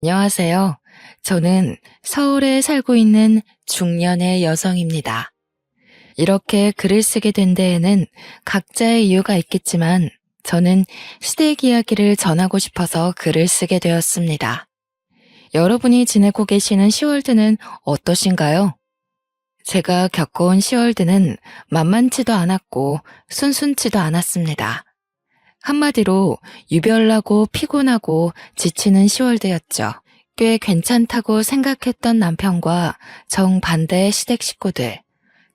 안녕하세요. 저는 서울에 살고 있는 중년의 여성입니다. 이렇게 글을 쓰게 된 데에는 각자의 이유가 있겠지만 저는 시댁 이야기를 전하고 싶어서 글을 쓰게 되었습니다. 여러분이 지내고 계시는 시월드는 어떠신가요? 제가 겪어온 시월드는 만만치도 않았고 순순치도 않았습니다. 한마디로 유별나고 피곤하고 지치는 시월드였죠. 꽤 괜찮다고 생각했던 남편과 정반대의 시댁 식구들.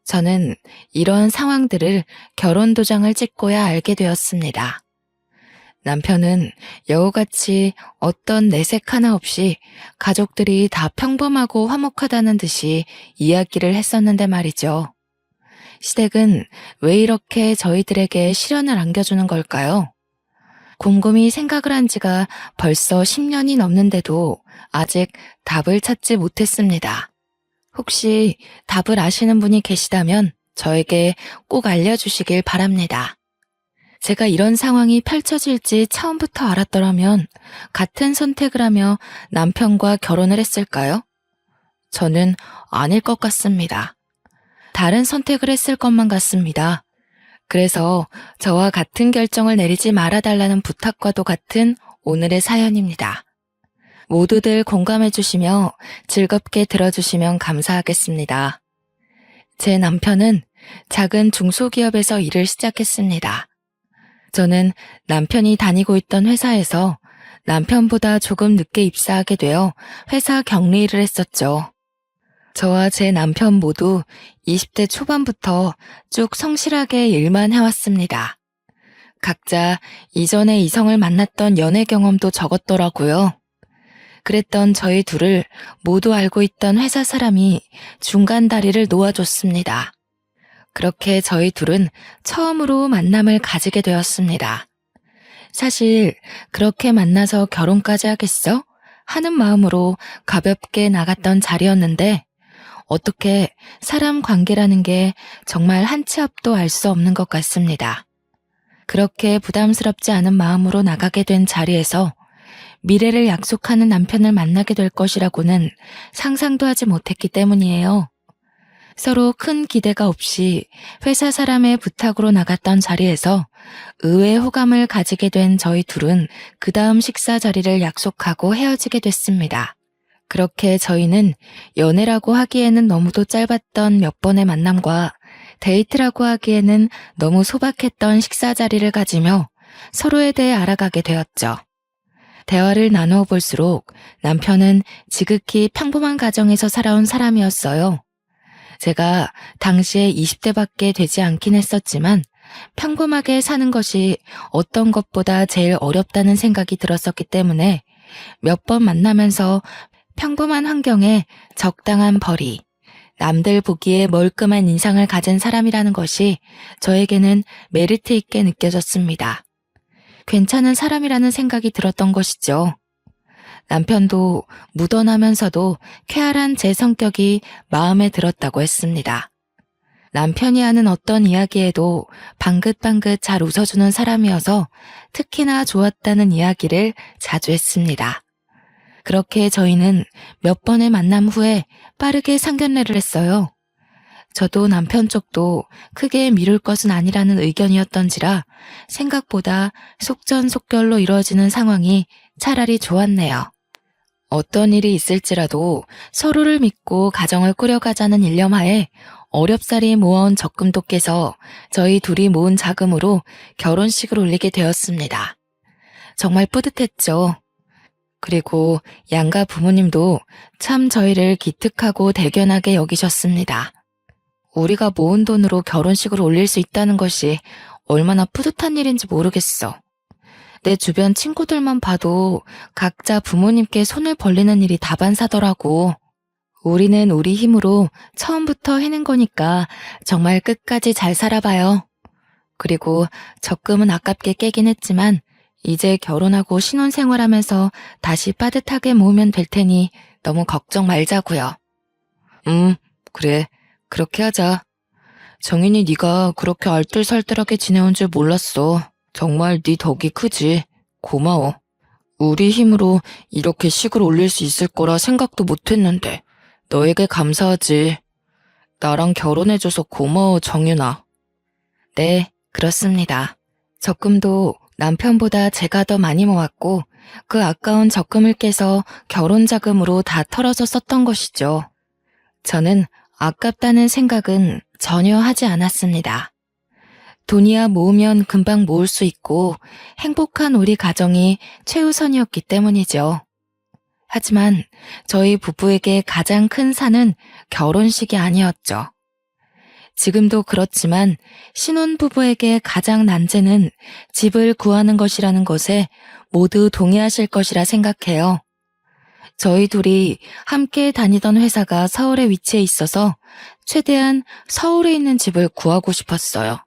저는 이런 상황들을 결혼 도장을 찍고야 알게 되었습니다. 남편은 여우같이 어떤 내색 하나 없이 가족들이 다 평범하고 화목하다는 듯이 이야기를 했었는데 말이죠. 시댁은 왜 이렇게 저희들에게 시련을 안겨주는 걸까요? 곰곰이 생각을 한 지가 벌써 10년이 넘는데도 아직 답을 찾지 못했습니다. 혹시 답을 아시는 분이 계시다면 저에게 꼭 알려주시길 바랍니다. 제가 이런 상황이 펼쳐질지 처음부터 알았더라면 같은 선택을 하며 남편과 결혼을 했을까요? 저는 아닐 것 같습니다. 다른 선택을 했을 것만 같습니다. 그래서 저와 같은 결정을 내리지 말아달라는 부탁과도 같은 오늘의 사연입니다. 모두들 공감해 주시며 즐겁게 들어주시면 감사하겠습니다. 제 남편은 작은 중소기업에서 일을 시작했습니다. 저는 남편이 다니고 있던 회사에서 남편보다 조금 늦게 입사하게 되어 회사 격리를 했었죠. 저와 제 남편 모두 20대 초반부터 쭉 성실하게 일만 해왔습니다. 각자 이전에 이성을 만났던 연애 경험도 적었더라고요. 그랬던 저희 둘을 모두 알고 있던 회사 사람이 중간 다리를 놓아줬습니다. 그렇게 저희 둘은 처음으로 만남을 가지게 되었습니다. 사실 그렇게 만나서 결혼까지 하겠어? 하는 마음으로 가볍게 나갔던 자리였는데 어떻게 사람 관계라는 게 정말 한 치 앞도 알 수 없는 것 같습니다. 그렇게 부담스럽지 않은 마음으로 나가게 된 자리에서 미래를 약속하는 남편을 만나게 될 것이라고는 상상도 하지 못했기 때문이에요. 서로 큰 기대가 없이 회사 사람의 부탁으로 나갔던 자리에서 의외의 호감을 가지게 된 저희 둘은 그 다음 식사 자리를 약속하고 헤어지게 됐습니다. 그렇게 저희는 연애라고 하기에는 너무도 짧았던 몇 번의 만남과 데이트라고 하기에는 너무 소박했던 식사 자리를 가지며 서로에 대해 알아가게 되었죠. 대화를 나누어 볼수록 남편은 지극히 평범한 가정에서 살아온 사람이었어요. 제가 당시에 20대밖에 되지 않긴 했었지만 평범하게 사는 것이 어떤 것보다 제일 어렵다는 생각이 들었었기 때문에 몇 번 만나면서 평범한 환경에 적당한 벌이, 남들 보기에 멀끔한 인상을 가진 사람이라는 것이 저에게는 메리트 있게 느껴졌습니다. 괜찮은 사람이라는 생각이 들었던 것이죠. 남편도 묻어나면서도 쾌활한 제 성격이 마음에 들었다고 했습니다. 남편이 하는 어떤 이야기에도 방긋방긋 잘 웃어주는 사람이어서 특히나 좋았다는 이야기를 자주 했습니다. 그렇게 저희는 몇 번의 만남 후에 빠르게 상견례를 했어요. 저도 남편 쪽도 크게 미룰 것은 아니라는 의견이었던지라 생각보다 속전속결로 이루어지는 상황이 차라리 좋았네요. 어떤 일이 있을지라도 서로를 믿고 가정을 꾸려가자는 일념하에 어렵사리 모아온 적금도 깨서 저희 둘이 모은 자금으로 결혼식을 올리게 되었습니다. 정말 뿌듯했죠. 그리고 양가 부모님도 참 저희를 기특하고 대견하게 여기셨습니다. 우리가 모은 돈으로 결혼식을 올릴 수 있다는 것이 얼마나 뿌듯한 일인지 모르겠어. 내 주변 친구들만 봐도 각자 부모님께 손을 벌리는 일이 다반사더라고. 우리는 우리 힘으로 처음부터 해낸 거니까 정말 끝까지 잘 살아봐요. 그리고 적금은 아깝게 깨긴 했지만 이제 결혼하고 신혼생활하면서 다시 빠듯하게 모으면 될 테니 너무 걱정 말자고요. 그래. 그렇게 하자. 정인이 네가 그렇게 알뜰살뜰하게 지내온 줄 몰랐어. 정말 네 덕이 크지. 고마워. 우리 힘으로 이렇게 식을 올릴 수 있을 거라 생각도 못했는데 너에게 감사하지. 나랑 결혼해줘서 고마워, 정윤아. 네, 그렇습니다. 적금도 남편보다 제가 더 많이 모았고 그 아까운 적금을 깨서 결혼 자금으로 다 털어서 썼던 것이죠. 저는 아깝다는 생각은 전혀 하지 않았습니다. 돈이야 모으면 금방 모을 수 있고 행복한 우리 가정이 최우선이었기 때문이죠. 하지만 저희 부부에게 가장 큰 산은 결혼식이 아니었죠. 지금도 그렇지만 신혼부부에게 가장 난제는 집을 구하는 것이라는 것에 모두 동의하실 것이라 생각해요. 저희 둘이 함께 다니던 회사가 서울에 위치해 있어서 최대한 서울에 있는 집을 구하고 싶었어요.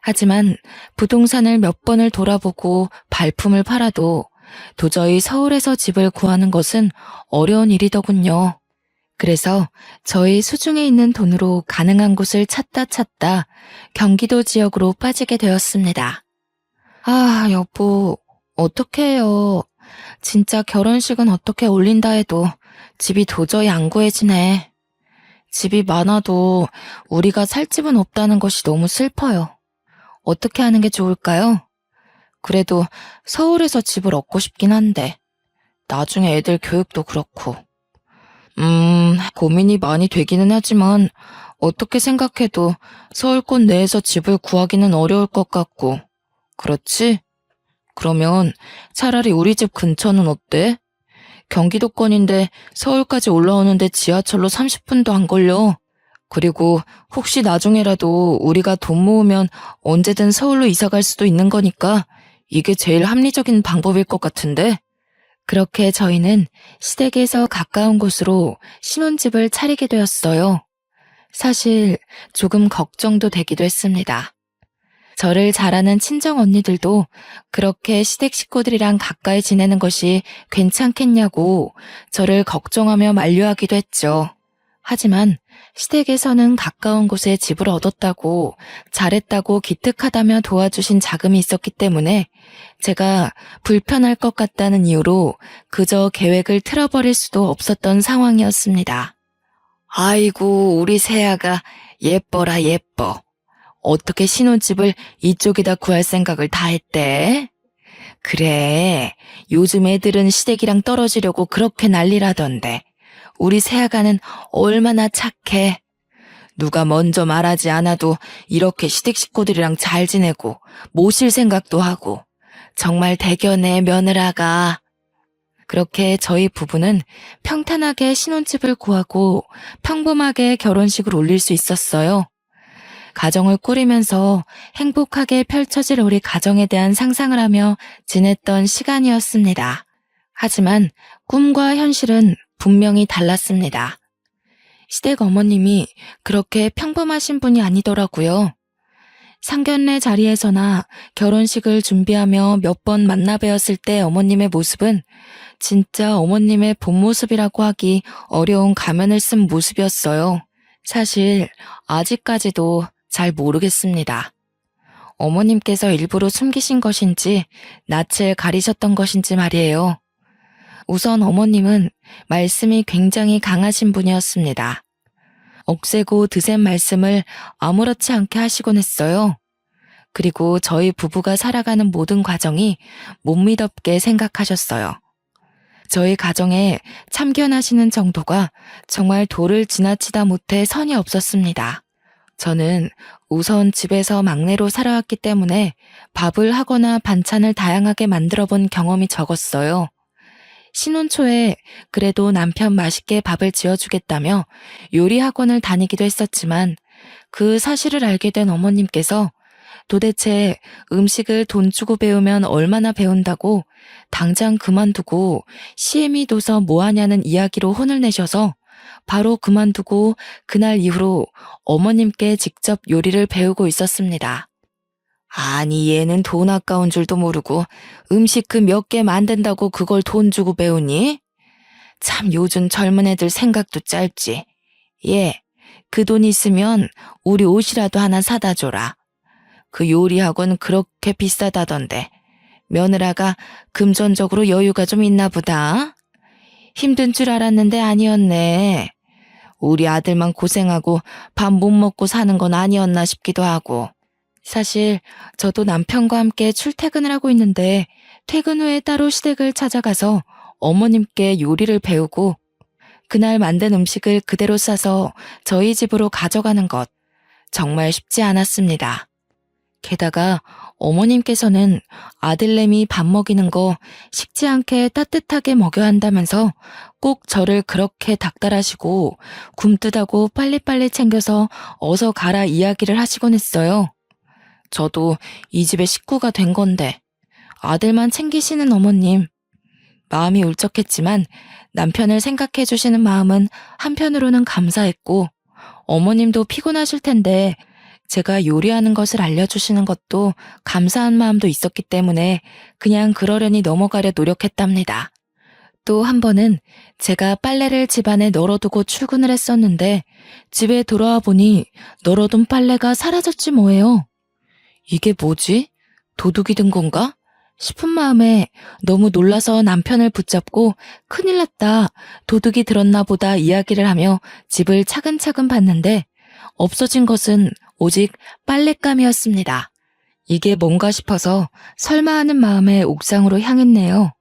하지만 부동산을 몇 번을 돌아보고 발품을 팔아도 도저히 서울에서 집을 구하는 것은 어려운 일이더군요. 그래서 저희 수중에 있는 돈으로 가능한 곳을 찾다 경기도 지역으로 빠지게 되었습니다. 아, 여보, 어떡 해요. 진짜 결혼식은 어떻게 올린다 해도 집이 도저히 안 구해지네. 집이 많아도 우리가 살 집은 없다는 것이 너무 슬퍼요. 어떻게 하는 게 좋을까요? 그래도 서울에서 집을 얻고 싶긴 한데 나중에 애들 교육도 그렇고. 고민이 많이 되기는 하지만 어떻게 생각해도 서울권 내에서 집을 구하기는 어려울 것 같고. 그렇지? 그러면 차라리 우리 집 근처는 어때? 경기도권인데 서울까지 올라오는데 지하철로 30분도 안 걸려. 그리고 혹시 나중에라도 우리가 돈 모으면 언제든 서울로 이사 갈 수도 있는 거니까 이게 제일 합리적인 방법일 것 같은데? 그렇게 저희는 시댁에서 가까운 곳으로 신혼집을 차리게 되었어요. 사실 조금 걱정도 되기도 했습니다. 저를 잘 아는 친정 언니들도 그렇게 시댁 식구들이랑 가까이 지내는 것이 괜찮겠냐고 저를 걱정하며 만류하기도 했죠. 하지만 시댁에서는 가까운 곳에 집을 얻었다고 잘했다고 기특하다며 도와주신 자금이 있었기 때문에 제가 불편할 것 같다는 이유로 그저 계획을 틀어버릴 수도 없었던 상황이었습니다. 아이고, 우리 새아가 예뻐라 예뻐. 어떻게 신혼집을 이쪽에다 구할 생각을 다 했대? 그래, 요즘 애들은 시댁이랑 떨어지려고 그렇게 난리라던데 우리 새아가는 얼마나 착해. 누가 먼저 말하지 않아도 이렇게 시댁 식구들이랑 잘 지내고 모실 생각도 하고 정말 대견해 며느라가. 그렇게 저희 부부는 평탄하게 신혼집을 구하고 평범하게 결혼식을 올릴 수 있었어요. 가정을 꾸리면서 행복하게 펼쳐질 우리 가정에 대한 상상을 하며 지냈던 시간이었습니다. 하지만 꿈과 현실은 분명히 달랐습니다. 시댁 어머님이 그렇게 평범하신 분이 아니더라고요. 상견례 자리에서나 결혼식을 준비하며 몇 번 만나 뵈었을 때 어머님의 모습은 진짜 어머님의 본 모습이라고 하기 어려운 가면을 쓴 모습이었어요. 사실 아직까지도 잘 모르겠습니다. 어머님께서 일부러 숨기신 것인지 낯을 가리셨던 것인지 말이에요. 우선 어머님은 말씀이 굉장히 강하신 분이었습니다. 억세고 드센 말씀을 아무렇지 않게 하시곤 했어요. 그리고 저희 부부가 살아가는 모든 과정이 못 믿었게 생각하셨어요. 저희 가정에 참견하시는 정도가 정말 도를 지나치다 못해 선이 없었습니다. 저는 우선 집에서 막내로 살아왔기 때문에 밥을 하거나 반찬을 다양하게 만들어 본 경험이 적었어요. 신혼 초에 그래도 남편 맛있게 밥을 지어주겠다며 요리 학원을 다니기도 했었지만 그 사실을 알게 된 어머님께서 도대체 음식을 돈 주고 배우면 얼마나 배운다고 당장 그만두고 시애미 둬서 뭐하냐는 이야기로 혼을 내셔서 바로 그만두고 그날 이후로 어머님께 직접 요리를 배우고 있었습니다. 아니, 얘는 돈 아까운 줄도 모르고 음식 그 몇 개 만든다고 그걸 돈 주고 배우니? 참 요즘 젊은 애들 생각도 짧지. 얘, 그 돈 있으면 우리 옷이라도 하나 사다 줘라. 그 요리 학원 그렇게 비싸다던데 며느라가 금전적으로 여유가 좀 있나 보다. 힘든 줄 알았는데 아니었네. 우리 아들만 고생하고 밥 못 먹고 사는 건 아니었나 싶기도 하고. 사실 저도 남편과 함께 출퇴근을 하고 있는데 퇴근 후에 따로 시댁을 찾아가서 어머님께 요리를 배우고 그날 만든 음식을 그대로 싸서 저희 집으로 가져가는 것 정말 쉽지 않았습니다. 게다가 어머님께서는 아들내미 밥 먹이는 거 식지 않게 따뜻하게 먹여야 한다면서 꼭 저를 그렇게 닥달하시고 굼뜨다고 빨리빨리 챙겨서 어서 가라 이야기를 하시곤 했어요. 저도 이 집의 식구가 된 건데 아들만 챙기시는 어머님. 마음이 울적했지만 남편을 생각해 주시는 마음은 한편으로는 감사했고 어머님도 피곤하실 텐데 제가 요리하는 것을 알려주시는 것도 감사한 마음도 있었기 때문에 그냥 그러려니 넘어가려 노력했답니다. 또 한 번은 제가 빨래를 집안에 널어두고 출근을 했었는데 집에 돌아와 보니 널어둔 빨래가 사라졌지 뭐예요. 이게 뭐지? 도둑이 든 건가? 싶은 마음에 너무 놀라서 남편을 붙잡고 큰일 났다, 도둑이 들었나 보다 이야기를 하며 집을 차근차근 봤는데 없어진 것은 오직 빨랫감이었습니다. 이게 뭔가 싶어서 설마 하는 마음에 옥상으로 향했네요.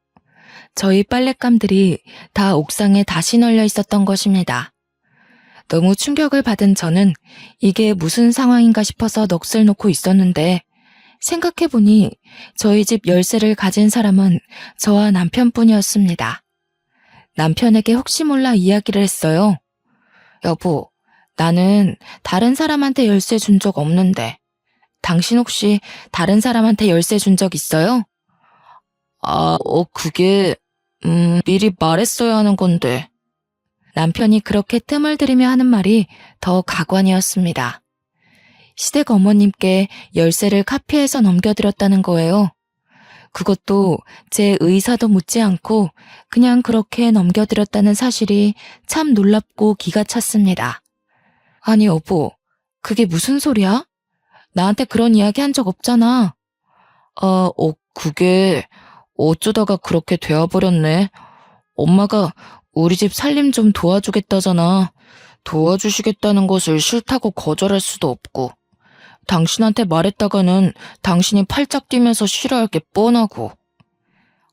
저희 빨랫감들이 다 옥상에 다시 널려 있었던 것입니다. 너무 충격을 받은 저는 이게 무슨 상황인가 싶어서 넋을 놓고 있었는데 생각해보니 저희 집 열쇠를 가진 사람은 저와 남편뿐이었습니다. 남편에게 혹시 몰라 이야기를 했어요. 여보, 나는 다른 사람한테 열쇠 준 적 없는데 당신 혹시 다른 사람한테 열쇠 준 적 있어요? 그게 미리 말했어야 하는 건데. 남편이 그렇게 뜸을 들이며 하는 말이 더 가관이었습니다. 시댁 어머님께 열쇠를 카피해서 넘겨드렸다는 거예요. 그것도 제 의사도 묻지 않고 그냥 그렇게 넘겨드렸다는 사실이 참 놀랍고 기가 찼습니다. 아니 여보, 그게 무슨 소리야? 나한테 그런 이야기 한 적 없잖아. 그게 어쩌다가 그렇게 되어버렸네. 엄마가 우리 집 살림 좀 도와주겠다잖아. 도와주시겠다는 것을 싫다고 거절할 수도 없고. 당신한테 말했다가는 당신이 팔짝 뛰면서 싫어할 게 뻔하고.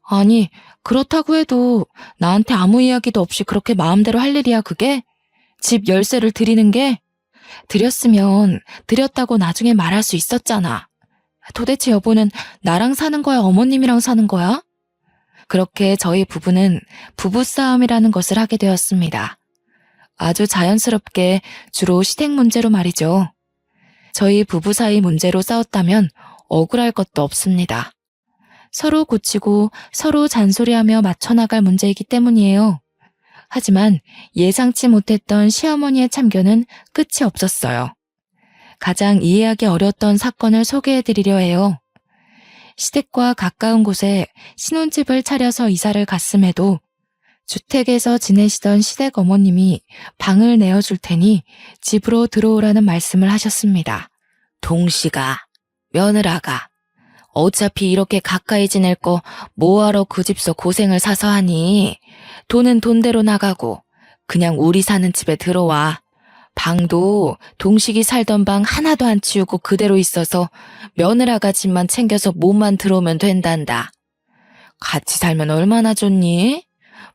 아니, 그렇다고 해도 나한테 아무 이야기도 없이 그렇게 마음대로 할 일이야 그게? 집 열쇠를 드리는 게? 드렸으면 드렸다고 나중에 말할 수 있었잖아. 도대체 여보는 나랑 사는 거야, 어머님이랑 사는 거야? 그렇게 저희 부부는 부부싸움이라는 것을 하게 되었습니다. 아주 자연스럽게 주로 시댁 문제로 말이죠. 저희 부부 사이 문제로 싸웠다면 억울할 것도 없습니다. 서로 고치고 서로 잔소리하며 맞춰나갈 문제이기 때문이에요. 하지만 예상치 못했던 시어머니의 참견은 끝이 없었어요. 가장 이해하기 어려웠던 사건을 소개해드리려 해요. 시댁과 가까운 곳에 신혼집을 차려서 이사를 갔음에도 주택에서 지내시던 시댁 어머님이 방을 내어줄 테니 집으로 들어오라는 말씀을 하셨습니다. 동시가, 며느라가, 어차피 이렇게 가까이 지낼 거 뭐하러 그 집서 고생을 사서 하니? 돈은 돈대로 나가고 그냥 우리 사는 집에 들어와. 방도 동식이 살던 방 하나도 안 치우고 그대로 있어서 며느라가 집만 챙겨서 몸만 들어오면 된단다. 같이 살면 얼마나 좋니?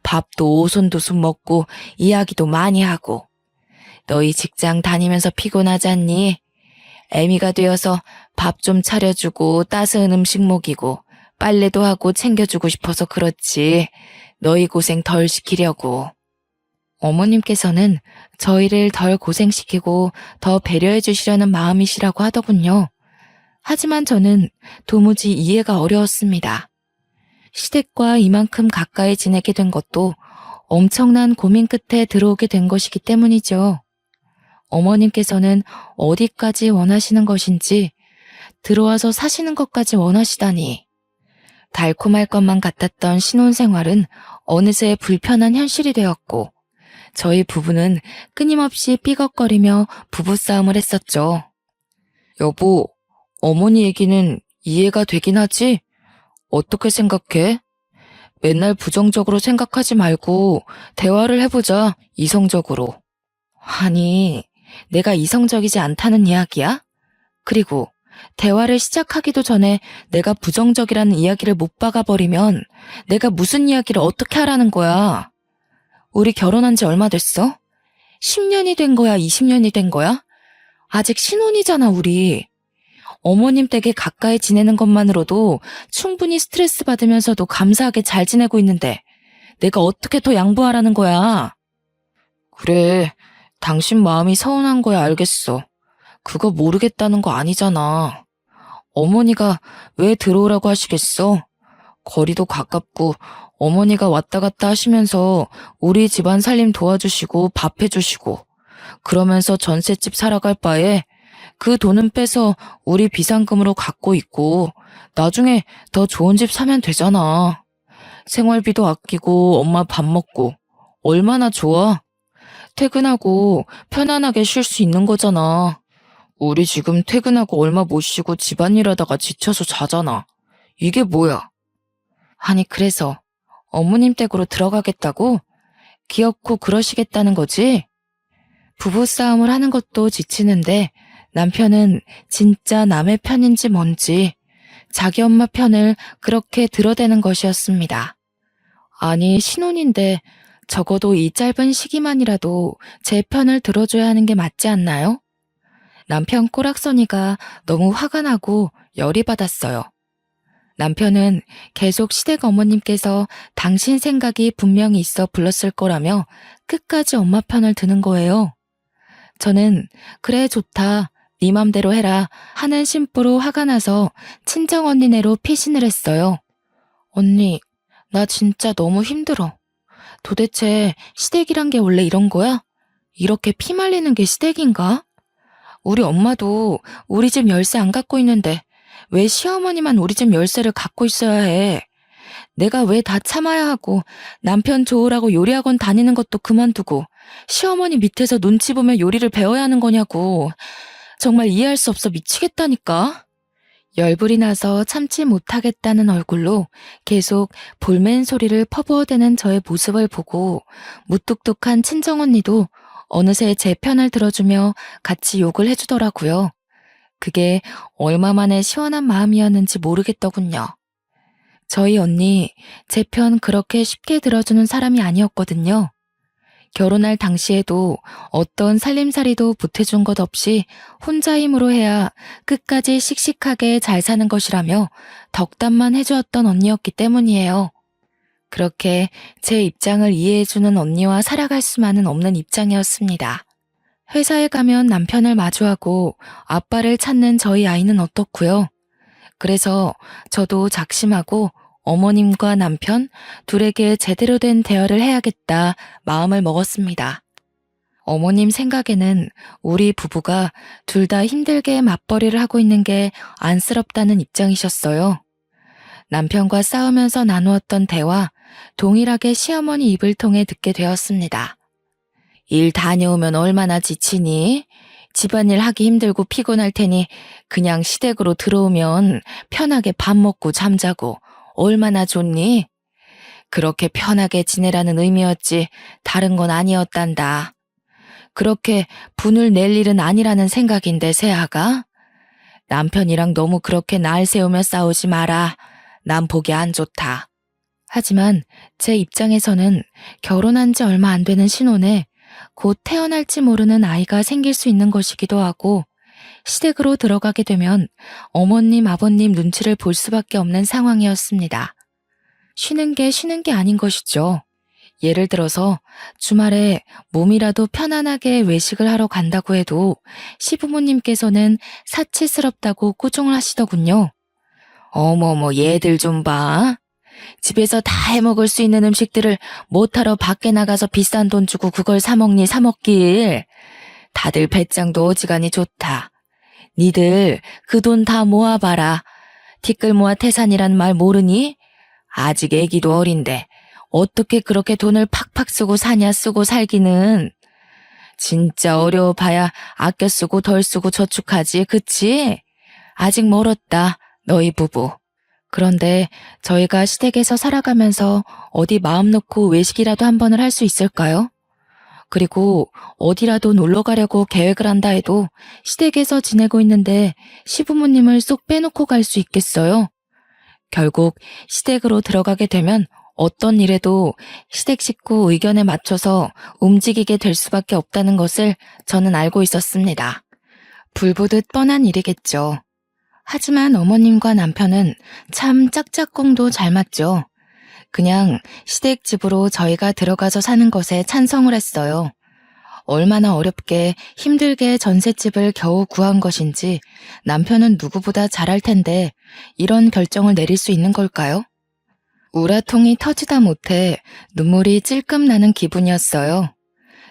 밥도 오손도손 먹고 이야기도 많이 하고. 너희 직장 다니면서 피곤하지 않니? 애미가 되어서 밥 좀 차려주고 따스한 음식 먹이고 빨래도 하고 챙겨주고 싶어서 그렇지. 너희 고생 덜 시키려고. 어머님께서는 저희를 덜 고생시키고 더 배려해 주시려는 마음이시라고 하더군요. 하지만 저는 도무지 이해가 어려웠습니다. 시댁과 이만큼 가까이 지내게 된 것도 엄청난 고민 끝에 들어오게 된 것이기 때문이죠. 어머님께서는 어디까지 원하시는 것인지 들어와서 사시는 것까지 원하시다니. 달콤할 것만 같았던 신혼생활은 어느새 불편한 현실이 되었고 저희 부부는 끊임없이 삐걱거리며 부부싸움을 했었죠. 여보, 어머니 얘기는 이해가 되긴 하지? 어떻게 생각해? 맨날 부정적으로 생각하지 말고 대화를 해보자, 이성적으로. 아니, 내가 이성적이지 않다는 이야기야? 그리고 대화를 시작하기도 전에 내가 부정적이라는 이야기를 못 박아버리면 내가 무슨 이야기를 어떻게 하라는 거야? 우리 결혼한 지 얼마 됐어? 10년이 된 거야, 20년이 된 거야? 아직 신혼이잖아, 우리. 어머님 댁에 가까이 지내는 것만으로도 충분히 스트레스 받으면서도 감사하게 잘 지내고 있는데 내가 어떻게 더 양보하라는 거야? 그래, 당신 마음이 서운한 거야, 알겠어. 그거 모르겠다는 거 아니잖아. 어머니가 왜 들어오라고 하시겠어? 거리도 가깝고 어머니가 왔다 갔다 하시면서 우리 집안 살림 도와주시고 밥 해주시고 그러면서 전셋집 살아갈 바에 그 돈은 빼서 우리 비상금으로 갖고 있고 나중에 더 좋은 집 사면 되잖아. 생활비도 아끼고 엄마 밥 먹고 얼마나 좋아? 퇴근하고 편안하게 쉴 수 있는 거잖아. 우리 지금 퇴근하고 얼마 못 쉬고 집안일 하다가 지쳐서 자잖아. 이게 뭐야? 아니, 그래서 어머님 댁으로 들어가겠다고? 귀엽고 그러시겠다는 거지? 부부싸움을 하는 것도 지치는데 남편은 진짜 남의 편인지 뭔지 자기 엄마 편을 그렇게 들어대는 것이었습니다. 아니, 신혼인데 적어도 이 짧은 시기만이라도 제 편을 들어줘야 하는 게 맞지 않나요? 남편 꼬락서니가 너무 화가 나고 열이 받았어요. 남편은 계속 시댁 어머님께서 당신 생각이 분명히 있어 불렀을 거라며 끝까지 엄마 편을 드는 거예요. 저는 그래 좋다, 네 맘대로 해라 하는 심보로 화가 나서 친정 언니네로 피신을 했어요. 언니, 나 진짜 너무 힘들어. 도대체 시댁이란 게 원래 이런 거야? 이렇게 피 말리는 게 시댁인가? 우리 엄마도 우리 집 열쇠 안 갖고 있는데 왜 시어머니만 우리 집 열쇠를 갖고 있어야 해? 내가 왜 다 참아야 하고 남편 좋으라고 요리학원 다니는 것도 그만두고 시어머니 밑에서 눈치 보며 요리를 배워야 하는 거냐고. 정말 이해할 수 없어 미치겠다니까. 열불이 나서 참지 못하겠다는 얼굴로 계속 볼멘 소리를 퍼부어대는 저의 모습을 보고 무뚝뚝한 친정언니도 어느새 제 편을 들어주며 같이 욕을 해주더라고요. 그게 얼마 만에 시원한 마음이었는지 모르겠더군요. 저희 언니, 제 편 그렇게 쉽게 들어주는 사람이 아니었거든요. 결혼할 당시에도 어떤 살림살이도 보태준 것 없이 혼자 힘으로 해야 끝까지 씩씩하게 잘 사는 것이라며 덕담만 해주었던 언니였기 때문이에요. 그렇게 제 입장을 이해해주는 언니와 살아갈 수만은 없는 입장이었습니다. 회사에 가면 남편을 마주하고 아빠를 찾는 저희 아이는 어떻고요? 그래서 저도 작심하고 어머님과 남편 둘에게 제대로 된 대화를 해야겠다 마음을 먹었습니다. 어머님 생각에는 우리 부부가 둘 다 힘들게 맞벌이를 하고 있는 게 안쓰럽다는 입장이셨어요. 남편과 싸우면서 나누었던 대화, 동일하게 시어머니 입을 통해 듣게 되었습니다. 일 다녀오면 얼마나 지치니? 집안일 하기 힘들고 피곤할 테니 그냥 시댁으로 들어오면 편하게 밥 먹고 잠자고 얼마나 좋니? 그렇게 편하게 지내라는 의미였지 다른 건 아니었단다. 그렇게 분을 낼 일은 아니라는 생각인데 세아가? 남편이랑 너무 그렇게 날 세우며 싸우지 마라. 난 보기 안 좋다. 하지만 제 입장에서는 결혼한 지 얼마 안 되는 신혼에 곧 태어날지 모르는 아이가 생길 수 있는 것이기도 하고 시댁으로 들어가게 되면 어머님, 아버님 눈치를 볼 수밖에 없는 상황이었습니다. 쉬는 게 아닌 것이죠. 예를 들어서 주말에 몸이라도 편안하게 외식을 하러 간다고 해도 시부모님께서는 사치스럽다고 꾸중을 하시더군요. 어머머, 얘들 좀 봐. 집에서 다 해먹을 수 있는 음식들을 못하러 밖에 나가서 비싼 돈 주고 그걸 사먹니 사먹길. 다들 배짱도 어지간히 좋다. 니들 그 돈 다 모아봐라. 티끌 모아 태산이란 말 모르니? 아직 애기도 어린데 어떻게 그렇게 돈을 팍팍 쓰고 사냐 쓰고 살기는. 진짜 어려워봐야 아껴 쓰고 덜 쓰고 저축하지, 그치? 아직 멀었다, 너희 부부. 그런데 저희가 시댁에서 살아가면서 어디 마음 놓고 외식이라도 한 번을 할 수 있을까요? 그리고 어디라도 놀러 가려고 계획을 한다 해도 시댁에서 지내고 있는데 시부모님을 쏙 빼놓고 갈 수 있겠어요? 결국 시댁으로 들어가게 되면 어떤 일에도 시댁 식구 의견에 맞춰서 움직이게 될 수밖에 없다는 것을 저는 알고 있었습니다. 불보듯 뻔한 일이겠죠. 하지만 어머님과 남편은 참 짝짝꿍도 잘 맞죠. 그냥 시댁 집으로 저희가 들어가서 사는 것에 찬성을 했어요. 얼마나 어렵게 힘들게 전셋집을 겨우 구한 것인지 남편은 누구보다 잘할 텐데 이런 결정을 내릴 수 있는 걸까요? 우라통이 터지다 못해 눈물이 찔끔 나는 기분이었어요.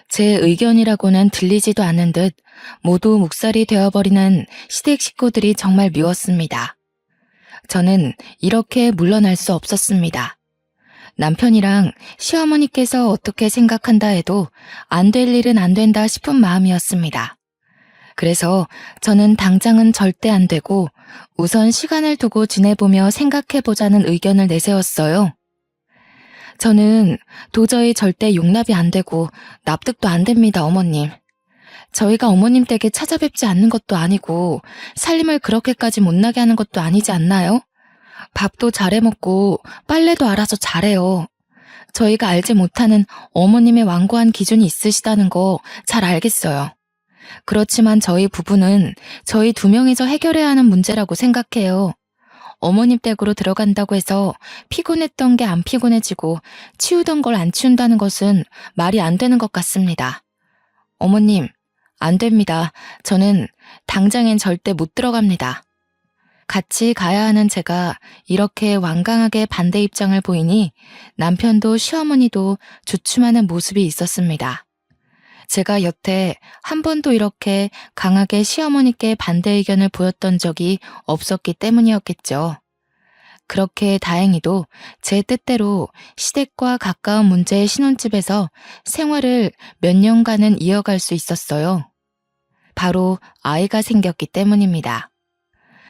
제 의견이라고는 들리지도 않은 듯 모두 묵살이 되어버리는 시댁 식구들이 정말 미웠습니다. 저는 이렇게 물러날 수 없었습니다. 남편이랑 시어머니께서 어떻게 생각한다 해도 안 될 일은 안 된다 싶은 마음이었습니다. 그래서 저는 당장은 절대 안 되고 우선 시간을 두고 지내보며 생각해보자는 의견을 내세웠어요. 저는 도저히 절대 용납이 안 되고 납득도 안 됩니다, 어머님. 저희가 어머님 댁에 찾아뵙지 않는 것도 아니고 살림을 그렇게까지 못나게 하는 것도 아니지 않나요? 밥도 잘해 먹고 빨래도 알아서 잘해요. 저희가 알지 못하는 어머님의 완고한 기준이 있으시다는 거 잘 알겠어요. 그렇지만 저희 부부는 저희 두 명이서 해결해야 하는 문제라고 생각해요. 어머님 댁으로 들어간다고 해서 피곤했던 게 안 피곤해지고 치우던 걸 안 치운다는 것은 말이 안 되는 것 같습니다. 어머님, 안 됩니다. 저는 당장엔 절대 못 들어갑니다. 같이 가야 하는 제가 이렇게 완강하게 반대 입장을 보이니 남편도 시어머니도 주춤하는 모습이 있었습니다. 제가 여태 한 번도 이렇게 강하게 시어머니께 반대 의견을 보였던 적이 없었기 때문이었겠죠. 그렇게 다행히도 제 뜻대로 시댁과 가까운 문제의 신혼집에서 생활을 몇 년간은 이어갈 수 있었어요. 바로 아이가 생겼기 때문입니다.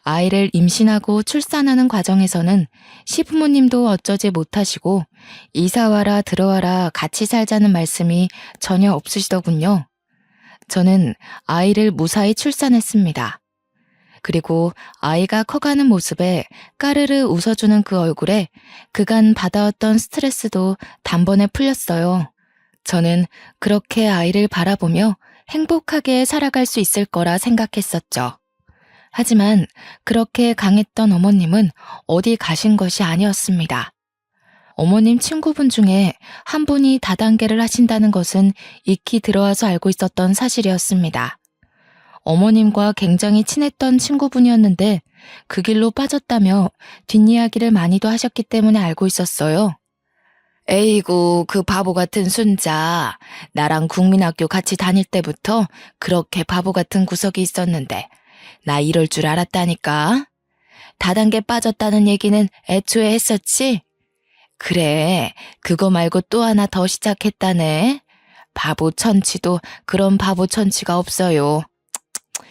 아이를 임신하고 출산하는 과정에서는 시부모님도 어쩌지 못하시고 이사와라 들어와라 같이 살자는 말씀이 전혀 없으시더군요. 저는 아이를 무사히 출산했습니다. 그리고 아이가 커가는 모습에 까르르 웃어주는 그 얼굴에 그간 받아왔던 스트레스도 단번에 풀렸어요. 저는 그렇게 아이를 바라보며 행복하게 살아갈 수 있을 거라 생각했었죠. 하지만 그렇게 강했던 어머님은 어디 가신 것이 아니었습니다. 어머님 친구분 중에 한 분이 다단계를 하신다는 것은 익히 들어와서 알고 있었던 사실이었습니다. 어머님과 굉장히 친했던 친구분이었는데 그 길로 빠졌다며 뒷이야기를 많이도 하셨기 때문에 알고 있었어요. 에이구, 그 바보 같은 순자. 나랑 국민학교 같이 다닐 때부터 그렇게 바보 같은 구석이 있었는데 나 이럴 줄 알았다니까. 다단계 빠졌다는 얘기는 애초에 했었지? 그래, 그거 말고 또 하나 더 시작했다네. 바보 천치도 그런 바보 천치가 없어요.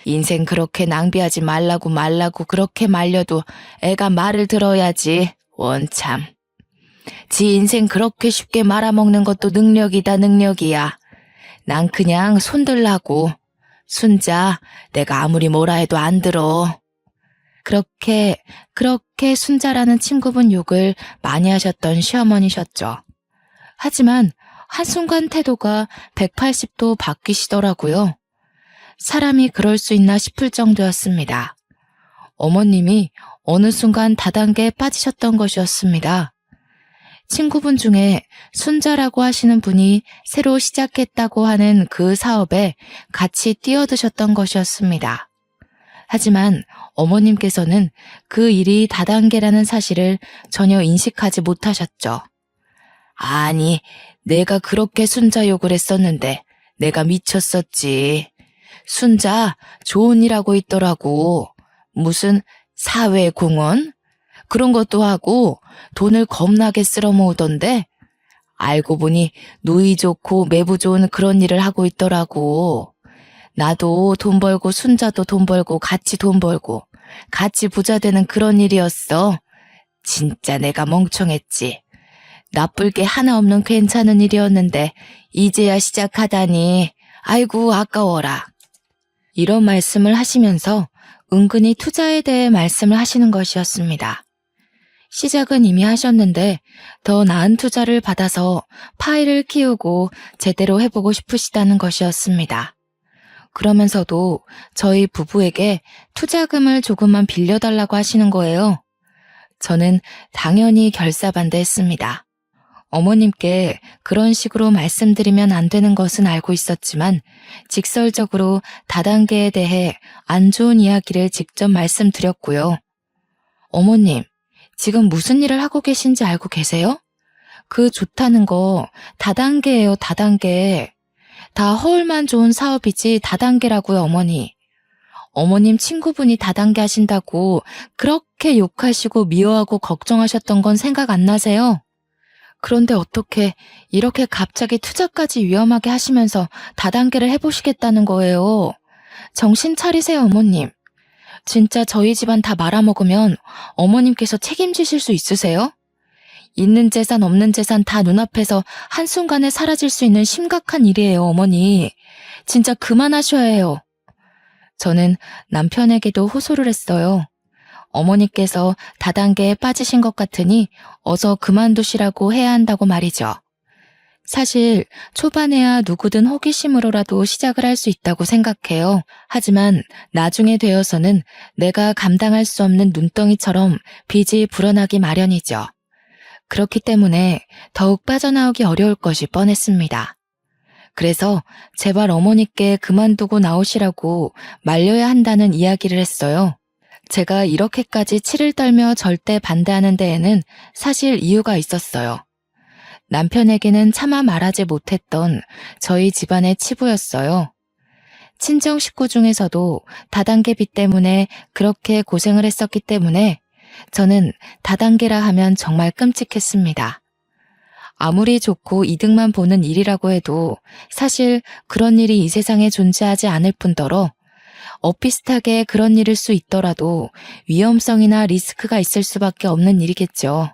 인생 그렇게 낭비하지 말라고 그렇게 말려도 애가 말을 들어야지. 원참. 지 인생 그렇게 쉽게 말아먹는 것도 능력이다, 능력이야. 난 그냥 손들라고. 순자, 내가 아무리 뭐라 해도 안 들어. 그렇게 순자라는 친구분 욕을 많이 하셨던 시어머니셨죠. 하지만 한순간 태도가 180도 바뀌시더라고요. 사람이 그럴 수 있나 싶을 정도였습니다. 어머님이 어느 순간 다단계에 빠지셨던 것이었습니다. 친구분 중에 순자라고 하시는 분이 새로 시작했다고 하는 그 사업에 같이 뛰어드셨던 것이었습니다. 하지만 어머님께서는 그 일이 다단계라는 사실을 전혀 인식하지 못하셨죠. 아니, 내가 그렇게 순자 욕을 했었는데 내가 미쳤었지. 순자 좋은 일 하고 있더라고. 무슨 사회공헌? 그런 것도 하고 돈을 겁나게 쓸어 모으던데 알고 보니 누이 좋고 매부 좋은 그런 일을 하고 있더라고. 나도 돈 벌고 순자도 돈 벌고 같이 돈 벌고 같이 부자 되는 그런 일이었어. 진짜 내가 멍청했지. 나쁠 게 하나 없는 괜찮은 일이었는데 이제야 시작하다니. 아이고 아까워라. 이런 말씀을 하시면서 은근히 투자에 대해 말씀을 하시는 것이었습니다. 시작은 이미 하셨는데 더 나은 투자를 받아서 파일을 키우고 제대로 해보고 싶으시다는 것이었습니다. 그러면서도 저희 부부에게 투자금을 조금만 빌려달라고 하시는 거예요. 저는 당연히 결사반대했습니다. 어머님께 그런 식으로 말씀드리면 안 되는 것은 알고 있었지만 직설적으로 다단계에 대해 안 좋은 이야기를 직접 말씀드렸고요. 어머님, 지금 무슨 일을 하고 계신지 알고 계세요? 그 좋다는 거 다단계예요, 다단계. 다 허울만 좋은 사업이지 다단계라고요, 어머니. 어머님 친구분이 다단계 하신다고 그렇게 욕하시고 미워하고 걱정하셨던 건 생각 안 나세요? 그런데 어떻게 이렇게 갑자기 투자까지 위험하게 하시면서 다단계를 해보시겠다는 거예요? 정신 차리세요, 어머님. 진짜 저희 집안 다 말아먹으면 어머님께서 책임지실 수 있으세요? 있는 재산 없는 재산 다 눈앞에서 한순간에 사라질 수 있는 심각한 일이에요, 어머니. 진짜 그만하셔야 해요. 저는 남편에게도 호소를 했어요. 어머니께서 다단계에 빠지신 것 같으니 어서 그만두시라고 해야 한다고 말이죠. 사실 초반에야 누구든 호기심으로라도 시작을 할 수 있다고 생각해요. 하지만 나중에 되어서는 내가 감당할 수 없는 눈덩이처럼 빚이 불어나기 마련이죠. 그렇기 때문에 더욱 빠져나오기 어려울 것이 뻔했습니다. 그래서 제발 어머니께 그만두고 나오시라고 말려야 한다는 이야기를 했어요. 제가 이렇게까지 치를 떨며 절대 반대하는 데에는 사실 이유가 있었어요. 남편에게는 차마 말하지 못했던 저희 집안의 치부였어요. 친정 식구 중에서도 다단계 빚 때문에 그렇게 고생을 했었기 때문에 저는 다단계라 하면 정말 끔찍했습니다. 아무리 좋고 이득만 보는 일이라고 해도 사실 그런 일이 이 세상에 존재하지 않을 뿐더러 엇비슷하게 그런 일일 수 있더라도 위험성이나 리스크가 있을 수밖에 없는 일이겠죠.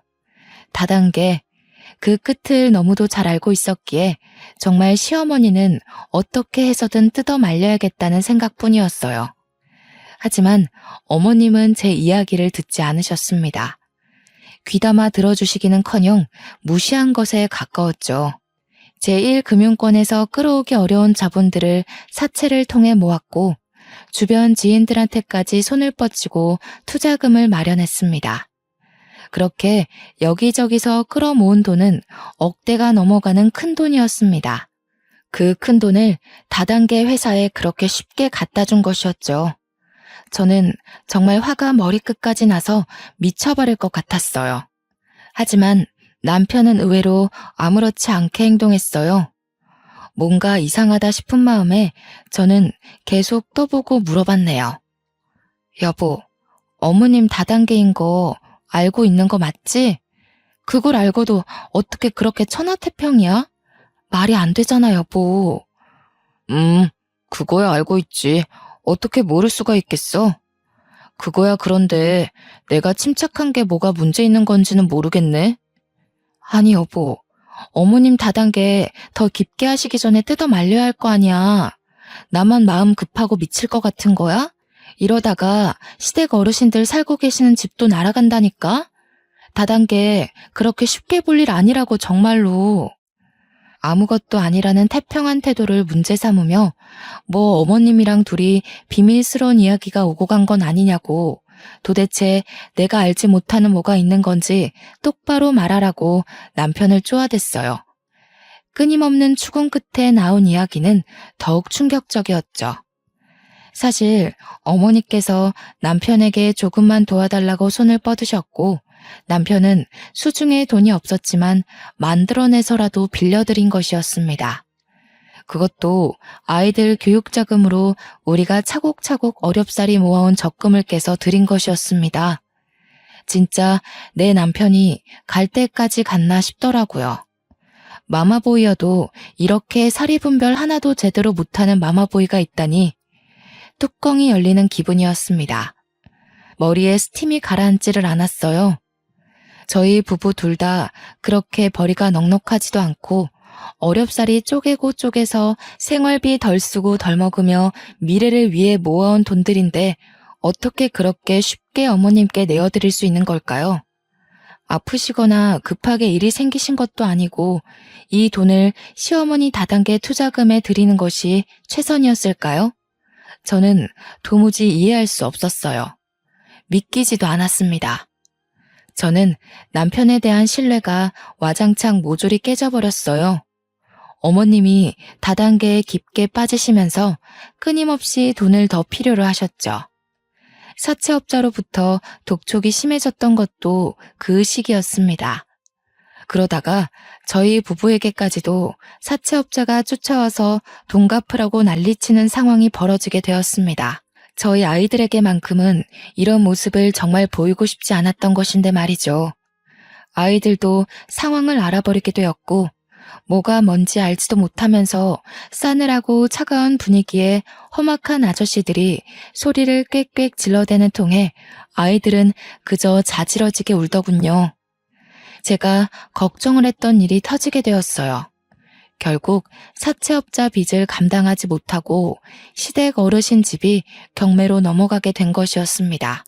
다단계, 그 끝을 너무도 잘 알고 있었기에 정말 시어머니는 어떻게 해서든 뜯어 말려야겠다는 생각뿐이었어요. 하지만 어머님은 제 이야기를 듣지 않으셨습니다. 귀담아 들어주시기는커녕 무시한 것에 가까웠죠. 제1금융권에서 끌어오기 어려운 자본들을 사채를 통해 모았고 주변 지인들한테까지 손을 뻗치고 투자금을 마련했습니다. 그렇게 여기저기서 끌어모은 돈은 억대가 넘어가는 큰 돈이었습니다. 그 큰 돈을 다단계 회사에 그렇게 쉽게 갖다 준 것이었죠. 저는 정말 화가 머리끝까지 나서 미쳐버릴 것 같았어요. 하지만 남편은 의외로 아무렇지 않게 행동했어요. 뭔가 이상하다 싶은 마음에 저는 계속 떠보고 물어봤네요. 여보, 어머님 다단계인 거 알고 있는 거 맞지? 그걸 알고도 어떻게 그렇게 천하태평이야? 말이 안 되잖아, 여보. 그거야 알고 있지. 어떻게 모를 수가 있겠어? 그거야 그런데 내가 침착한 게 뭐가 문제 있는 건지는 모르겠네. 아니 여보, 어머님 다단계 더 깊게 하시기 전에 뜯어 말려야 할 거 아니야. 나만 마음 급하고 미칠 것 같은 거야? 이러다가 시댁 어르신들 살고 계시는 집도 날아간다니까? 다단계 그렇게 쉽게 볼 일 아니라고 정말로. 아무것도 아니라는 태평한 태도를 문제 삼으며 뭐 어머님이랑 둘이 비밀스러운 이야기가 오고 간 건 아니냐고, 도대체 내가 알지 못하는 뭐가 있는 건지 똑바로 말하라고 남편을 쪼아댔어요. 끊임없는 추궁 끝에 나온 이야기는 더욱 충격적이었죠. 사실 어머니께서 남편에게 조금만 도와달라고 손을 뻗으셨고 남편은 수중에 돈이 없었지만 만들어내서라도 빌려드린 것이었습니다. 그것도 아이들 교육자금으로 우리가 차곡차곡 어렵사리 모아온 적금을 깨서 드린 것이었습니다. 진짜 내 남편이 갈 때까지 갔나 싶더라고요. 마마보이여도 이렇게 사리분별 하나도 제대로 못하는 마마보이가 있다니 뚜껑이 열리는 기분이었습니다. 머리에 스팀이 가라앉지를 않았어요. 저희 부부 둘 다 그렇게 벌이가 넉넉하지도 않고 어렵사리 쪼개고 쪼개서 생활비 덜 쓰고 덜 먹으며 미래를 위해 모아온 돈들인데 어떻게 그렇게 쉽게 어머님께 내어드릴 수 있는 걸까요? 아프시거나 급하게 일이 생기신 것도 아니고 이 돈을 시어머니 다단계 투자금에 드리는 것이 최선이었을까요? 저는 도무지 이해할 수 없었어요. 믿기지도 않았습니다. 저는 남편에 대한 신뢰가 와장창 모조리 깨져버렸어요. 어머님이 다단계에 깊게 빠지시면서 끊임없이 돈을 더 필요로 하셨죠. 사채업자로부터 독촉이 심해졌던 것도 그 시기였습니다. 그러다가 저희 부부에게까지도 사채업자가 쫓아와서 돈 갚으라고 난리치는 상황이 벌어지게 되었습니다. 저희 아이들에게만큼은 이런 모습을 정말 보이고 싶지 않았던 것인데 말이죠. 아이들도 상황을 알아버리게 되었고 뭐가 뭔지 알지도 못하면서 싸늘하고 차가운 분위기에 험악한 아저씨들이 소리를 꽥꽥 질러대는 통에 아이들은 그저 자지러지게 울더군요. 제가 걱정을 했던 일이 터지게 되었어요. 결국 사채업자 빚을 감당하지 못하고 시댁 어르신 집이 경매로 넘어가게 된 것이었습니다.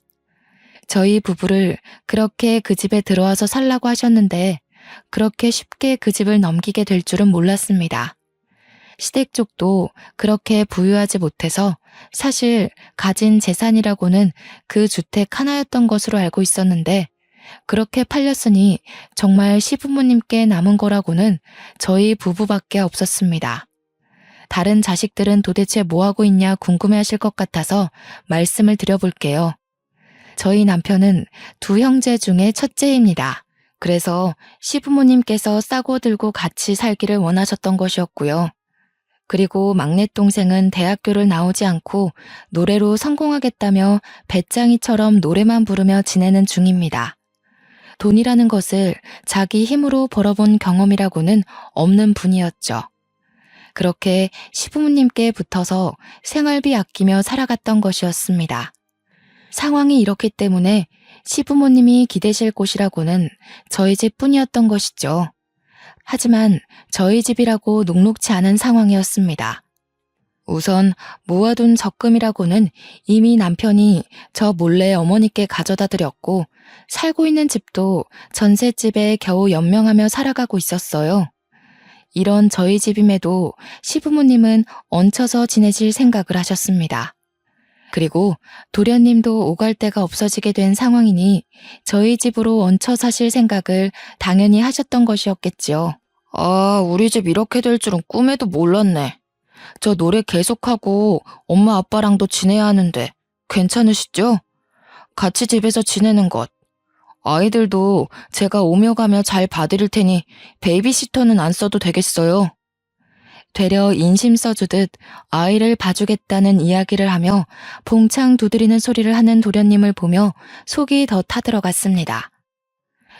저희 부부를 그렇게 그 집에 들어와서 살라고 하셨는데 그렇게 쉽게 그 집을 넘기게 될 줄은 몰랐습니다. 시댁 쪽도 그렇게 부유하지 못해서 사실 가진 재산이라고는 그 주택 하나였던 것으로 알고 있었는데 그렇게 팔렸으니 정말 시부모님께 남은 거라고는 저희 부부밖에 없었습니다. 다른 자식들은 도대체 뭐하고 있냐 궁금해하실 것 같아서 말씀을 드려볼게요. 저희 남편은 두 형제 중에 첫째입니다. 그래서 시부모님께서 싸고 들고 같이 살기를 원하셨던 것이었고요. 그리고 막내 동생은 대학교를 나오지 않고 노래로 성공하겠다며 배짱이처럼 노래만 부르며 지내는 중입니다. 돈이라는 것을 자기 힘으로 벌어본 경험이라고는 없는 분이었죠. 그렇게 시부모님께 붙어서 생활비 아끼며 살아갔던 것이었습니다. 상황이 이렇기 때문에 시부모님이 기대실 곳이라고는 저희 집뿐이었던 것이죠. 하지만 저희 집이라고 녹록치 않은 상황이었습니다. 우선 모아둔 적금이라고는 이미 남편이 저 몰래 어머니께 가져다 드렸고 살고 있는 집도 전셋집에 겨우 연명하며 살아가고 있었어요. 이런 저희 집임에도 시부모님은 얹혀서 지내실 생각을 하셨습니다. 그리고 도련님도 오갈 데가 없어지게 된 상황이니 저희 집으로 얹혀 사실 생각을 당연히 하셨던 것이었겠지요. 아, 우리 집 이렇게 될 줄은 꿈에도 몰랐네. 저 노래 계속하고 엄마 아빠랑도 지내야 하는데 괜찮으시죠? 같이 집에서 지내는 것. 아이들도 제가 오며 가며 잘 봐드릴 테니 베이비시터는 안 써도 되겠어요. 되려 인심 써주듯 아이를 봐주겠다는 이야기를 하며 봉창 두드리는 소리를 하는 도련님을 보며 속이 더 타들어갔습니다.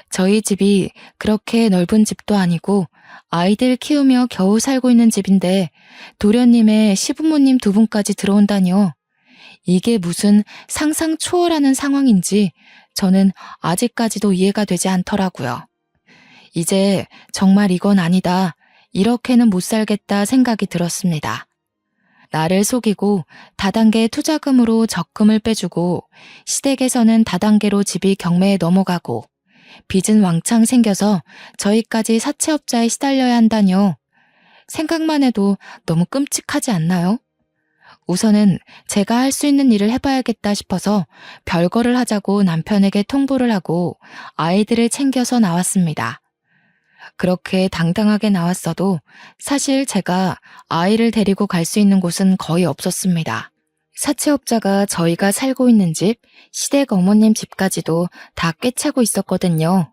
저희 집이 그렇게 넓은 집도 아니고 아이들 키우며 겨우 살고 있는 집인데 도련님의 시부모님 두 분까지 들어온다니요. 이게 무슨 상상 초월하는 상황인지 저는 아직까지도 이해가 되지 않더라고요. 이제 정말 이건 아니다. 이렇게는 못 살겠다 생각이 들었습니다. 나를 속이고 다단계 투자금으로 적금을 빼주고 시댁에서는 다단계로 집이 경매에 넘어가고 빚은 왕창 생겨서 저희까지 사채업자에 시달려야 한다뇨. 생각만 해도 너무 끔찍하지 않나요? 우선은 제가 할 수 있는 일을 해봐야겠다 싶어서 별거를 하자고 남편에게 통보를 하고 아이들을 챙겨서 나왔습니다. 그렇게 당당하게 나왔어도 사실 제가 아이를 데리고 갈 수 있는 곳은 거의 없었습니다. 사채업자가 저희가 살고 있는 집, 시댁 어머님 집까지도 다 꿰차고 있었거든요.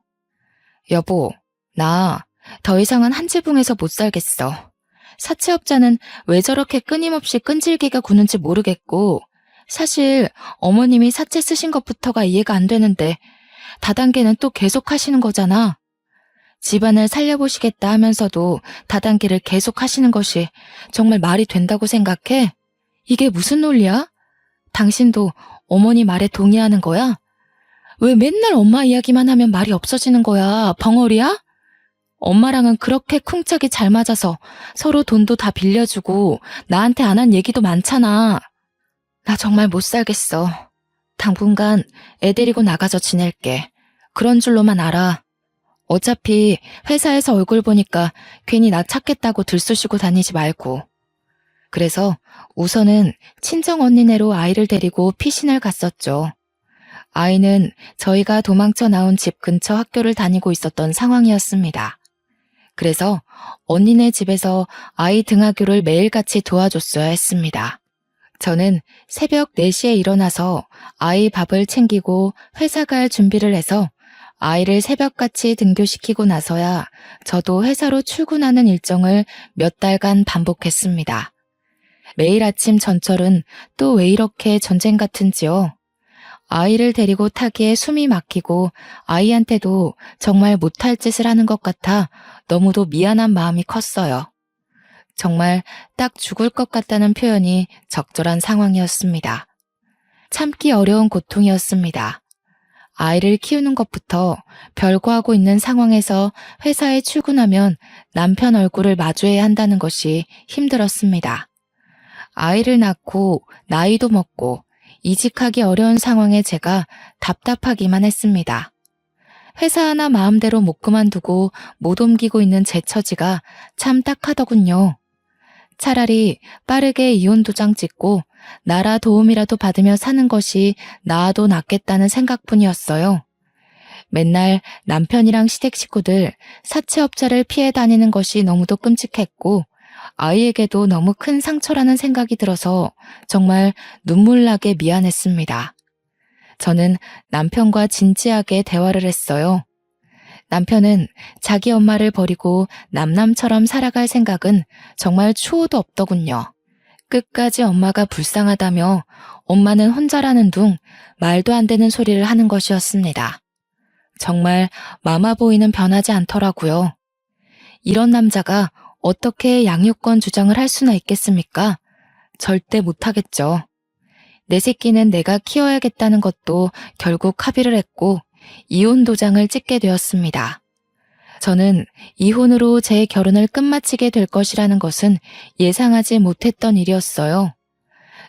여보, 나 더 이상은 한 지붕에서 못 살겠어. 사채업자는 왜 저렇게 끊임없이 끈질기게 구는지 모르겠고 사실 어머님이 사채 쓰신 것부터가 이해가 안 되는데 다단계는 또 계속 하시는 거잖아. 집안을 살려보시겠다 하면서도 다단계를 계속 하시는 것이 정말 말이 된다고 생각해? 이게 무슨 논리야? 당신도 어머니 말에 동의하는 거야? 왜 맨날 엄마 이야기만 하면 말이 없어지는 거야? 벙어리야? 엄마랑은 그렇게 쿵짝이 잘 맞아서 서로 돈도 다 빌려주고 나한테 안 한 얘기도 많잖아. 나 정말 못 살겠어. 당분간 애 데리고 나가서 지낼게. 그런 줄로만 알아. 어차피 회사에서 얼굴 보니까 괜히 나 찾겠다고 들쑤시고 다니지 말고. 그래서 우선은 친정 언니네로 아이를 데리고 피신을 갔었죠. 아이는 저희가 도망쳐 나온 집 근처 학교를 다니고 있었던 상황이었습니다. 그래서 언니네 집에서 아이 등하교를 매일같이 도와줬어야 했습니다. 저는 새벽 4시에 일어나서 아이 밥을 챙기고 회사 갈 준비를 해서 아이를 새벽같이 등교시키고 나서야 저도 회사로 출근하는 일정을 몇 달간 반복했습니다. 매일 아침 전철은 또 왜 이렇게 전쟁 같은지요? 아이를 데리고 타기에 숨이 막히고 아이한테도 정말 못할 짓을 하는 것 같아 너무도 미안한 마음이 컸어요. 정말 딱 죽을 것 같다는 표현이 적절한 상황이었습니다. 참기 어려운 고통이었습니다. 아이를 키우는 것부터 별거하고 있는 상황에서 회사에 출근하면 남편 얼굴을 마주해야 한다는 것이 힘들었습니다. 아이를 낳고 나이도 먹고 이직하기 어려운 상황에 제가 답답하기만 했습니다. 회사 하나 마음대로 못 그만두고 못 옮기고 있는 제 처지가 참 딱하더군요. 차라리 빠르게 이혼 도장 찍고 나라 도움이라도 받으며 사는 것이 나아도 낫겠다는 생각뿐이었어요. 맨날 남편이랑 시댁 식구들 사채업자를 피해 다니는 것이 너무도 끔찍했고 아이에게도 너무 큰 상처라는 생각이 들어서 정말 눈물 나게 미안했습니다. 저는 남편과 진지하게 대화를 했어요. 남편은 자기 엄마를 버리고 남남처럼 살아갈 생각은 정말 추호도 없더군요. 끝까지 엄마가 불쌍하다며 엄마는 혼자라는 둥 말도 안 되는 소리를 하는 것이었습니다. 정말 마마보이는 변하지 않더라고요. 이런 남자가 어떻게 양육권 주장을 할 수나 있겠습니까? 절대 못하겠죠. 내 새끼는 내가 키워야겠다는 것도 결국 합의를 했고 이혼 도장을 찍게 되었습니다. 저는 이혼으로 제 결혼을 끝마치게 될 것이라는 것은 예상하지 못했던 일이었어요.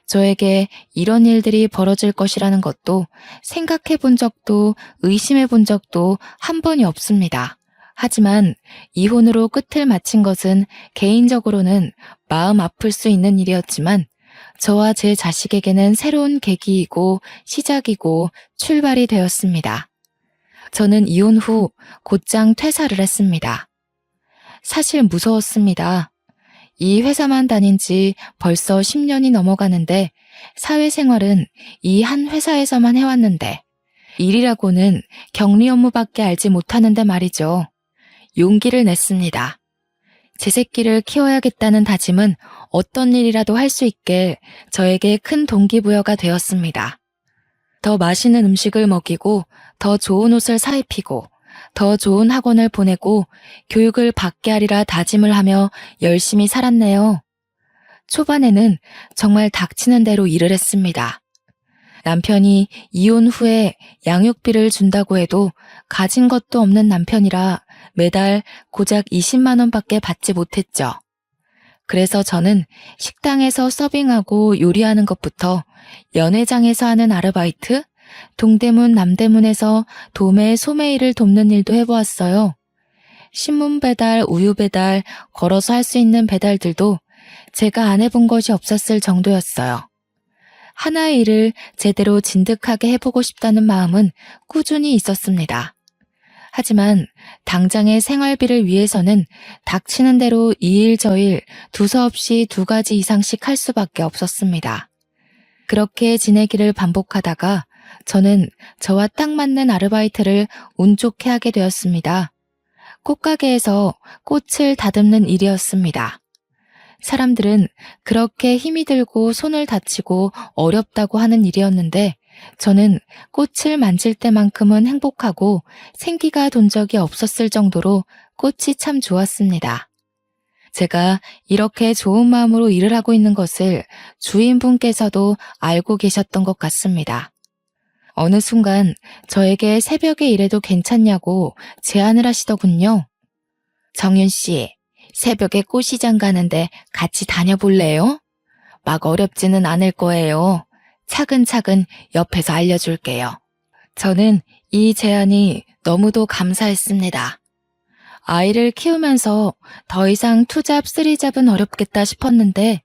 저에게 이런 일들이 벌어질 것이라는 것도 생각해 본 적도 의심해 본 적도 한 번이 없습니다. 하지만 이혼으로 끝을 마친 것은 개인적으로는 마음 아플 수 있는 일이었지만 저와 제 자식에게는 새로운 계기이고 시작이고 출발이 되었습니다. 저는 이혼 후 곧장 퇴사를 했습니다. 사실 무서웠습니다. 이 회사만 다닌 지 벌써 10년이 넘어가는데 사회생활은 이 한 회사에서만 해왔는데 일이라고는 격리 업무밖에 알지 못하는데 말이죠. 용기를 냈습니다. 제 새끼를 키워야겠다는 다짐은 어떤 일이라도 할 수 있게 저에게 큰 동기부여가 되었습니다. 더 맛있는 음식을 먹이고 더 좋은 옷을 사입히고 더 좋은 학원을 보내고 교육을 받게 하리라 다짐을 하며 열심히 살았네요. 초반에는 정말 닥치는 대로 일을 했습니다. 남편이 이혼 후에 양육비를 준다고 해도 가진 것도 없는 남편이라 매달 고작 20만 원밖에 받지 못했죠. 그래서 저는 식당에서 서빙하고 요리하는 것부터 연회장에서 하는 아르바이트, 동대문 남대문에서 도매 소매 일을 돕는 일도 해보았어요. 신문 배달, 우유 배달, 걸어서 할 수 있는 배달들도 제가 안 해본 것이 없었을 정도였어요. 하나의 일을 제대로 진득하게 해보고 싶다는 마음은 꾸준히 있었습니다. 하지만 당장의 생활비를 위해서는 닥치는 대로 이 일 저 일 두서없이 2가지 이상씩 할 수밖에 없었습니다. 그렇게 지내기를 반복하다가 저는 저와 딱 맞는 아르바이트를 운 좋게 하게 되었습니다. 꽃가게에서 꽃을 다듬는 일이었습니다. 사람들은 그렇게 힘이 들고 손을 다치고 어렵다고 하는 일이었는데 저는 꽃을 만질 때만큼은 행복하고 생기가 돈 적이 없었을 정도로 꽃이 참 좋았습니다. 제가 이렇게 좋은 마음으로 일을 하고 있는 것을 주인분께서도 알고 계셨던 것 같습니다. 어느 순간 저에게 새벽에 일해도 괜찮냐고 제안을 하시더군요. 정윤 씨, 새벽에 꽃시장 가는데 같이 다녀볼래요? 막 어렵지는 않을 거예요. 차근차근 옆에서 알려줄게요. 저는 이 제안이 너무도 감사했습니다. 아이를 키우면서 더 이상 투잡, 쓰리잡은 어렵겠다 싶었는데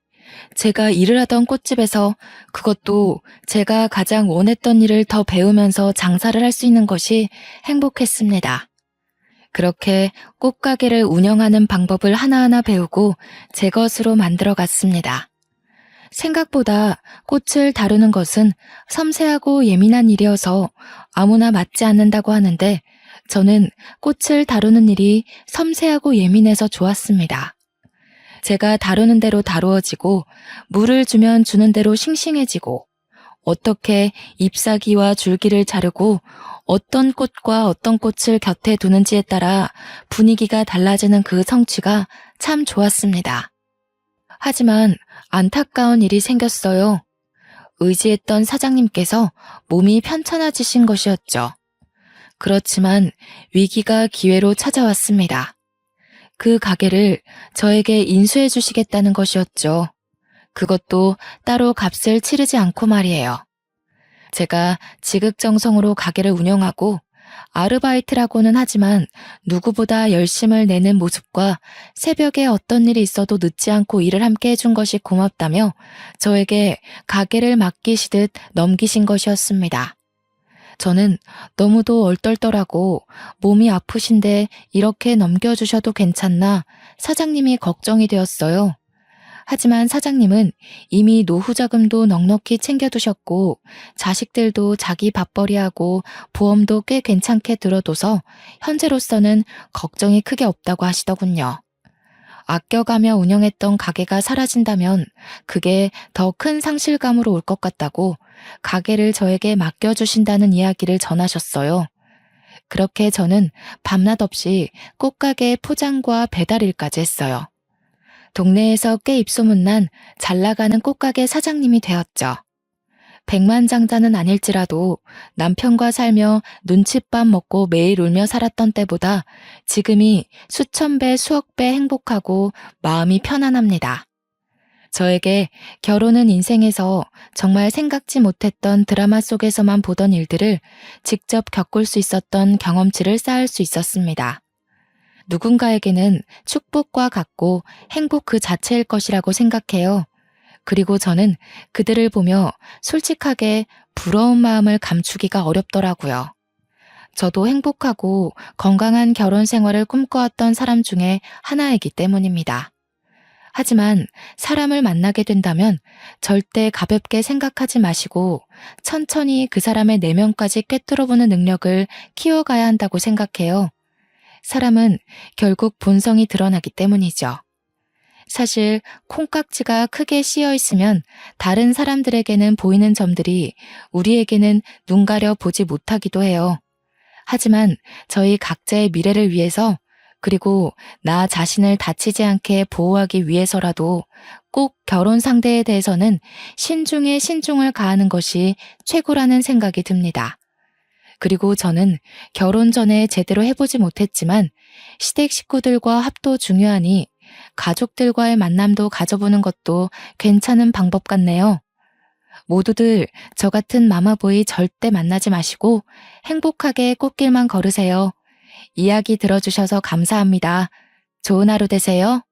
제가 일을 하던 꽃집에서 그것도 제가 가장 원했던 일을 더 배우면서 장사를 할 수 있는 것이 행복했습니다. 그렇게 꽃가게를 운영하는 방법을 하나하나 배우고 제 것으로 만들어 갔습니다. 생각보다 꽃을 다루는 것은 섬세하고 예민한 일이어서 아무나 맡지 않는다고 하는데 저는 꽃을 다루는 일이 섬세하고 예민해서 좋았습니다. 제가 다루는 대로 다루어지고 물을 주면 주는 대로 싱싱해지고 어떻게 잎사귀와 줄기를 자르고 어떤 꽃과 어떤 꽃을 곁에 두는지에 따라 분위기가 달라지는 그 성취가 참 좋았습니다. 하지만 안타까운 일이 생겼어요. 의지했던 사장님께서 몸이 편찮아지신 것이었죠. 그렇지만 위기가 기회로 찾아왔습니다. 그 가게를 저에게 인수해 주시겠다는 것이었죠. 그것도 따로 값을 치르지 않고 말이에요. 제가 지극정성으로 가게를 운영하고 아르바이트라고는 하지만 누구보다 열심을 내는 모습과 새벽에 어떤 일이 있어도 늦지 않고 일을 함께 해준 것이 고맙다며 저에게 가게를 맡기시듯 넘기신 것이었습니다. 저는 너무도 얼떨떨하고 몸이 아프신데 이렇게 넘겨주셔도 괜찮나 사장님이 걱정이 되었어요. 하지만 사장님은 이미 노후 자금도 넉넉히 챙겨두셨고 자식들도 자기 밥벌이하고 보험도 꽤 괜찮게 들어둬서 현재로서는 걱정이 크게 없다고 하시더군요. 아껴가며 운영했던 가게가 사라진다면 그게 더 큰 상실감으로 올 것 같다고 가게를 저에게 맡겨주신다는 이야기를 전하셨어요. 그렇게 저는 밤낮 없이 꽃가게 포장과 배달 일까지 했어요. 동네에서 꽤 입소문난 잘나가는 꽃가게 사장님이 되었죠. 백만장자는 아닐지라도 남편과 살며 눈칫밥 먹고 매일 울며 살았던 때보다 지금이 수천 배, 수억 배 행복하고 마음이 편안합니다. 저에게 결혼은 인생에서 정말 생각지 못했던 드라마 속에서만 보던 일들을 직접 겪을 수 있었던 경험치를 쌓을 수 있었습니다. 누군가에게는 축복과 같고 행복 그 자체일 것이라고 생각해요. 그리고 저는 그들을 보며 솔직하게 부러운 마음을 감추기가 어렵더라고요. 저도 행복하고 건강한 결혼 생활을 꿈꿔왔던 사람 중에 하나이기 때문입니다. 하지만 사람을 만나게 된다면 절대 가볍게 생각하지 마시고 천천히 그 사람의 내면까지 꿰뚫어보는 능력을 키워가야 한다고 생각해요. 사람은 결국 본성이 드러나기 때문이죠. 사실 콩깍지가 크게 씌어 있으면 다른 사람들에게는 보이는 점들이 우리에게는 눈 가려 보지 못하기도 해요. 하지만 저희 각자의 미래를 위해서 그리고 나 자신을 다치지 않게 보호하기 위해서라도 꼭 결혼 상대에 대해서는 신중에 신중을 가하는 것이 최고라는 생각이 듭니다. 그리고 저는 결혼 전에 제대로 해보지 못했지만 시댁 식구들과 합도 중요하니 가족들과의 만남도 가져보는 것도 괜찮은 방법 같네요. 모두들 저 같은 마마보이 절대 만나지 마시고 행복하게 꽃길만 걸으세요. 이야기 들어주셔서 감사합니다. 좋은 하루 되세요.